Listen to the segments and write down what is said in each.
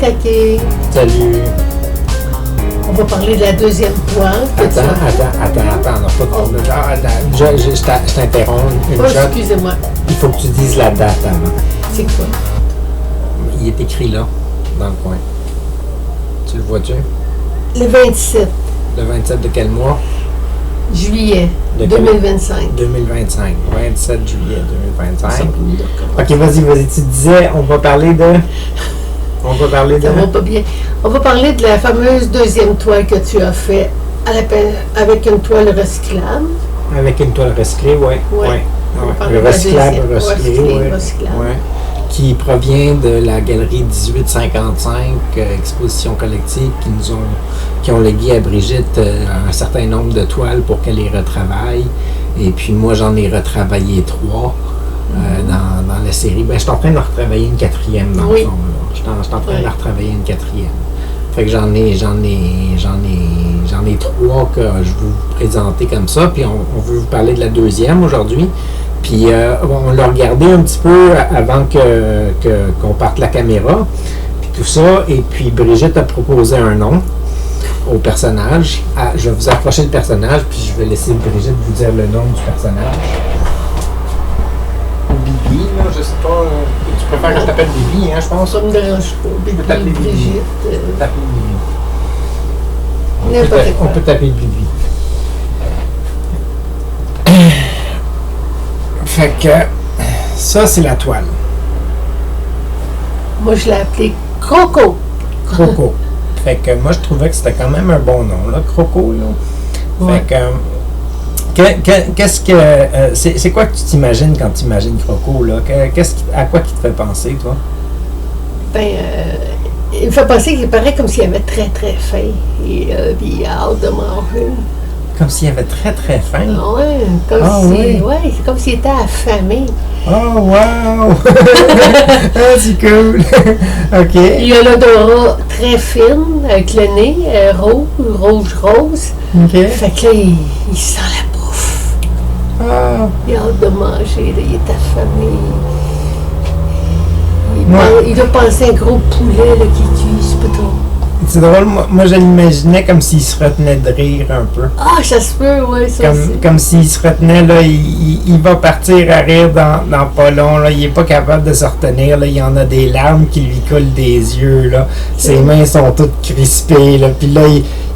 Taquet. Salut. On va parler de la deuxième toile. Attends, on n'a pas attends. Je t'interromps une Oh, chose. excusez-moi. Il faut que tu dises la date avant. C'est quoi? Il est écrit là, dans le coin. Tu le vois-tu? Le 27 Le 27 de quel mois? juillet De quel- 2025. 2025. 27 juillet Ça 2025. va Ok, vas-y. Tu disais, on va parler de... Ça va pas bien. On va parler de la fameuse deuxième toile que tu as fait avec une toile recyclable. Avec une toile recyclée, oui. Ouais. On va parler Le de la recyclable, deuxième. recyclé, Recyclable. ouais. Qui provient de la galerie 1855, exposition collective, qui ont légué à Brigitte un certain nombre de toiles pour qu'elle les retravaille. Et puis moi, j'en ai retravaillé 3 dans la série. Ben, je suis en train de retravailler une 4e dans le fond. Là. Je suis en train de retravailler une 4e. Fait que j'en ai 3 que je vais vous présenter comme ça. Puis on veut vous parler de la deuxième aujourd'hui. Puis on l'a regardé un petit peu avant qu'on parte la caméra, puis tout ça. Et puis Brigitte a proposé un nom au personnage. Je vais vous approcher le personnage, puis je vais laisser Brigitte vous dire le nom du personnage. Bibi, là, je sais pas. Tu préfères que je t'appelle Bibi, hein, je pense? Ça me dérange pas. Je peux t'appeler Bibi. Brigitte. T'appeler Bibi. N'importe quoi. On peut t'appeler Bibi. Fait que ça, c'est la toile. Moi, je l'ai appelé Croco. Croco. Fait que moi, je trouvais que c'était quand même un bon nom, là, Croco, là. Ouais. Fait que, qu'est-ce que... c'est quoi que tu t'imagines quand tu imagines Croco, là? À quoi qui te fait penser, toi? Il me fait penser qu'il paraît comme s'il avait très, très faim. Et puis il a hâte de manger. Comme s'il avait très, très faim. Ouais, c'est comme s'il était affamé. Oh, wow! Ah, c'est cool! OK. Il a l'odorat très fine, avec le nez rouge. OK. Fait que là, il sent la bouffe. Ah! Il a hâte de manger, là, il est affamé. Ouais. Il doit penser à un gros poulet là, qui cuit, c'est pas trop. C'est drôle, moi je l'imaginais comme s'il se retenait de rire un peu. Ah, ça se peut, oui, ça aussi. Comme s'il se retenait, là, il va partir à rire dans pas long, là, il n'est pas capable de se retenir, là, il y en a des larmes qui lui coulent des yeux, là. Ses mains sont toutes crispées, là, puis là,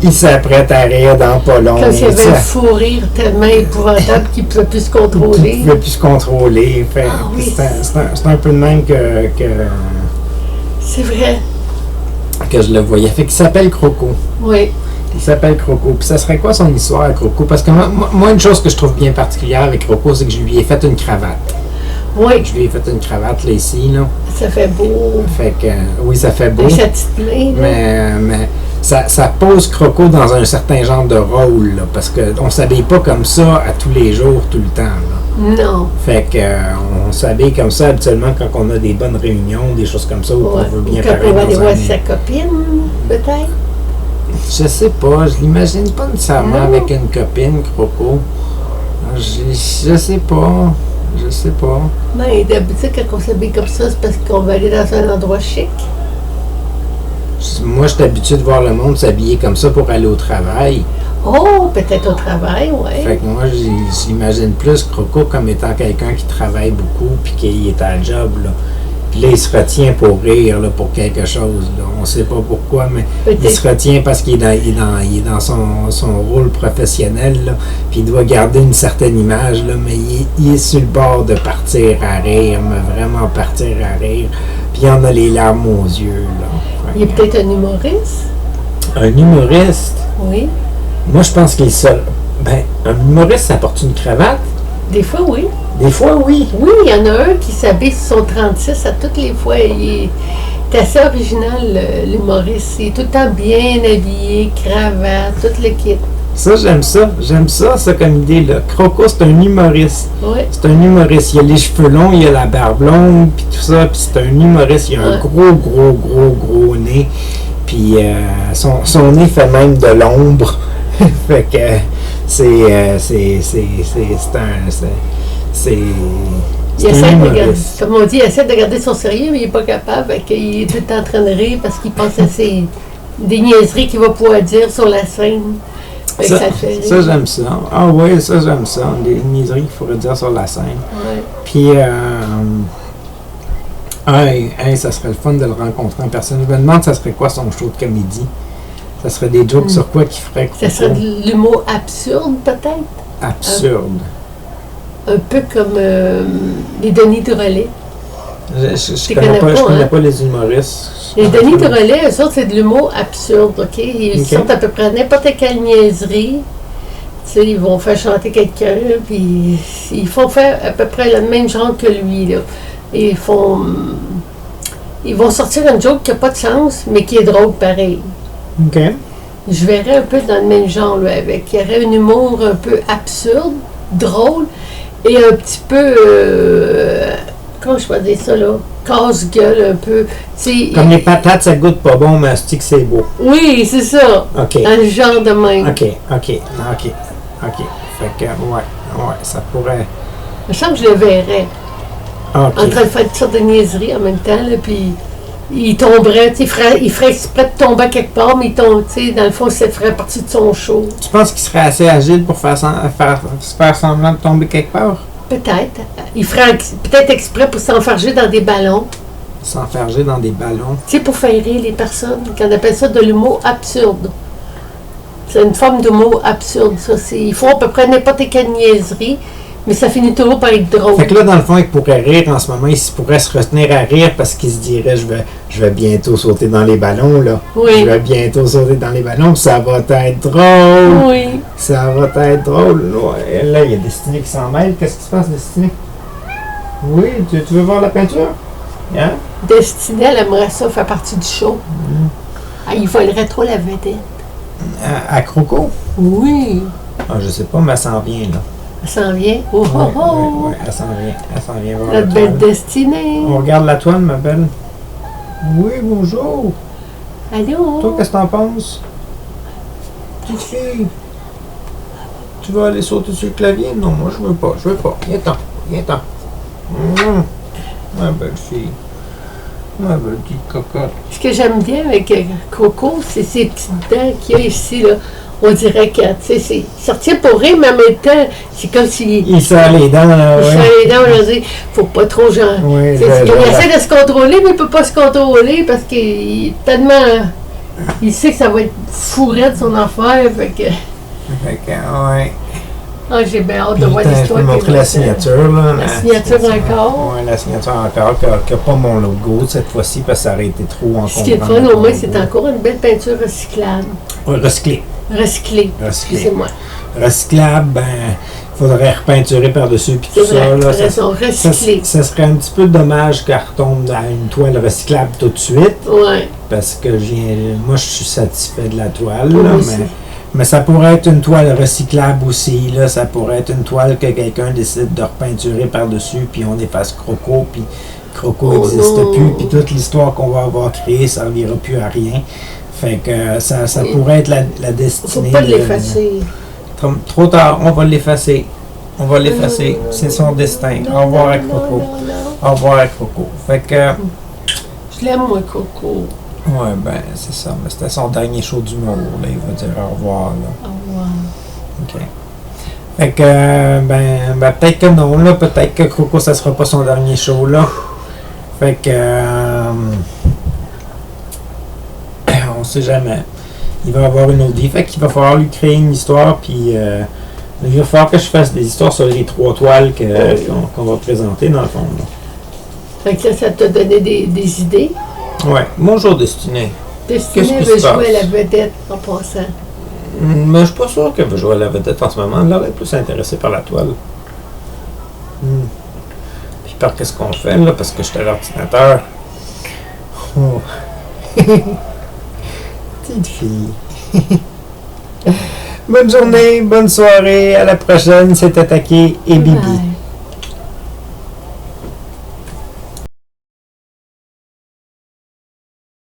il s'apprête à rire dans pas long. Comme s'il avait un fou rire tellement épouvantable qu'il ne pouvait plus se contrôler. Il ne pouvait plus se contrôler. Fait, oui. c'est un peu de même que C'est vrai. je le voyais. Fait qu'il s'appelle Croco. Oui. Il s'appelle Croco. Puis ça serait quoi son histoire à Croco? Parce que moi, une chose que je trouve bien particulière avec Croco, c'est que je lui ai fait une cravate. Oui. Je lui ai fait une cravate, là, ici, là. Ça fait beau. Fait que, oui, ça fait beau. Avec sa petite main, là. Mais ça pose Croco dans un certain genre de rôle, là, parce qu'on s'habille pas comme ça à tous les jours, tout le temps, là. Non. Fait que on s'habille comme ça habituellement quand on a des bonnes réunions, des choses comme ça, où on veut bien Quand paraître on va aller dans voir un... sa copine, peut-être. Je sais pas, je l'imagine pas nécessairement Non. avec une copine, Croco. Je sais pas. Ben, d'habitude, quand on s'habille comme ça, c'est parce qu'on va aller dans un endroit chic. Moi, je suis habitué de voir le monde s'habiller comme ça pour aller au travail. Oh, peut-être au travail, oui. Fait que moi, j'imagine plus Croco comme étant quelqu'un qui travaille beaucoup puis qui est à la job, là. Puis là, il se retient pour rire, là, pour quelque chose, là. On sait pas pourquoi, mais il se retient parce qu'il est dans son rôle professionnel, là. Puis il doit garder une certaine image, là, mais il est sur le bord de partir à rire, mais vraiment partir à rire. Puis il en a les larmes aux yeux, là. Il est peut-être un humoriste. Un humoriste? Oui. Moi, je pense qu'il est seul. Ben, un humoriste, ça porte une cravate? Des fois, oui. Des fois, oui. Oui, il y en a un qui s'habille sur son 36 à toutes les fois. Il est assez original, l'humoriste. Il est tout le temps bien habillé, cravate, tout le kit. Ça, j'aime ça. J'aime ça comme idée, là. Croco, c'est un humoriste. Oui. C'est un humoriste. Il a les cheveux longs, il a la barbe longue, puis tout ça. Puis c'est un humoriste. Il a un gros nez. Puis son nez fait même de l'ombre. Fait que c'est Il essaie de garder, comme on dit, il essaie de garder son sérieux, mais il n'est pas capable. Il est tout le temps en train de rire parce qu'il pense à des niaiseries qu'il va pouvoir dire sur la scène. Ça, j'aime ça. Ah oui, ça, j'aime ça. Des niaiseries qu'il faudrait dire sur la scène. Ouais. Puis, ça serait le fun de le rencontrer en personne. Je me demande, ça serait quoi son show de comédie? Ça serait des jokes sur quoi qu'il ferait? Ça serait de l'humour absurde, peut-être? Absurde. Un peu comme les Denis de Relais. Je connais pas les humoristes. Les Denis de Relais, eux autres, c'est de l'humour absurde, OK? Ils sortent à peu près n'importe quelle niaiserie. Tu sais, ils vont faire chanter quelqu'un, puis ils font faire à peu près le même genre que lui, là. Ils vont sortir une joke qui n'a pas de sens, mais qui est drôle pareil. OK. Je verrais un peu dans le même genre, là, avec. Il y aurait un humour un peu absurde, drôle, et un petit peu... comment je peux dire ça, là? Casse-gueule un peu. Comme les patates, ça goûte pas bon, mais que c'est beau. Oui, c'est ça. OK. Dans le genre de même. OK. Fait que, ouais, ça pourrait... Il me semble que je le verrais. Okay. En train de faire toutes sortes de niaiseries en même temps, là, puis il tomberait, il ferait exprès de tomber quelque part, mais il tombe, dans le fond, ça ferait partie de son show. Tu penses qu'il serait assez agile pour faire semblant de tomber quelque part? Peut-être. Il ferait peut-être exprès pour s'enfarger dans des ballons. S'enfarger dans des ballons? Tu sais, pour faire rire les personnes. On appelle ça de l'humour absurde. C'est une forme d'humour absurde, ça. Ils font à peu près n'importe quelle niaiserie, mais ça finit toujours par être drôle. Fait que là, dans le fond, il pourrait rire en ce moment. Il pourrait se retenir à rire parce qu'il se dirait je vais bientôt sauter dans les ballons, là. Oui. Je vais bientôt sauter dans les ballons, ça va être drôle. Oui. Ça va être drôle. Ouais. Là, il y a Destinée qui s'en mêle. Qu'est-ce qui se passe, Destinée? Oui, tu veux voir la peinture? Hein? Destinée, elle aimerait ça faire partie du show. Il volerait trop la vedette. À Croco? Oui. Ah, je sais pas, mais elle s'en vient, là. Elle s'en vient. Oh, ouais, oh, oh. Ouais, elle s'en vient. Elle s'en vient voir Notre belle Destinée. On regarde la toile, ma belle. Oui, bonjour. Allô? Toi, qu'est-ce que t'en penses? Petite fille. Tu veux aller sauter sur le clavier? Non, moi, je veux pas. Viens-t'en. Ma belle fille. Ma belle petite cocotte. Ce que j'aime bien avec Coco, c'est ces petites dents qu'il y a ici, là. On dirait que, tu sais, c'est sortir pour rire, mais en même temps, c'est comme si... Il sort les dents, là, il sort les dents, je veux dire, faut pas trop, genre... Oui, il essaie de se contrôler, mais il peut pas se contrôler parce qu'il est tellement... Il sait que ça va être fourré de son affaire, fait que... ouais. Ah, j'ai bien hâte de voir l'histoire. Je peux montrer la signature, là. La signature encore. Oui, la signature encore, qui n'a pas mon logo cette fois-ci, parce que ça aurait été trop encombrant. Ce qui est fun, au moins, c'est encore une belle peinture recyclable. Oui, recyclée. Excusez-moi. Recyclable, ben, il faudrait repeinturer par-dessus, puis tout ça. Là, ça serait un petit peu dommage qu'elle retombe à une toile recyclable tout de suite. Oui. Parce que moi, je suis satisfait de la toile, là, mais ça pourrait être une toile recyclable aussi, là. Ça pourrait être une toile que quelqu'un décide de repeinturer par-dessus, puis on efface Croco, puis Croco n'existe plus, puis toute l'histoire qu'on va avoir créée, ça ne servira plus à rien. Fait que ça pourrait être la destinée. Faut pas l'effacer. Trop tard, on va l'effacer. C'est son destin. Au revoir à Croco. Au revoir à Croco. Fait que... Je l'aime, moi, Coco. Ouais, ben, c'est ça. Mais c'était son dernier show d'humour, là. Il va dire au revoir, là. Au revoir. OK. Fait que, ben peut-être que non, là. Peut-être que Croco, ça sera pas son dernier show, là. Fait que... on sait jamais. Il va avoir une autre vie. Fait qu'il va falloir lui créer une histoire, puis il va falloir que je fasse des histoires sur les 3 toiles qu'on va présenter, dans le fond, là. Fait que ça t'a donné des idées? Ouais. Bonjour, Destinée. Destinée veut jouer à la vedette en passant. Mais je suis pas sûr qu'elle veut jouer à la vedette en ce moment. Elle aurait plus intéressée par la toile. Puis par qu'est-ce qu'on fait, là, parce que j'étais à l'ordinateur. Oh. Petite fille. Bonne journée, bonne soirée, à la prochaine, c'est Attaqué et Bibi. Bye.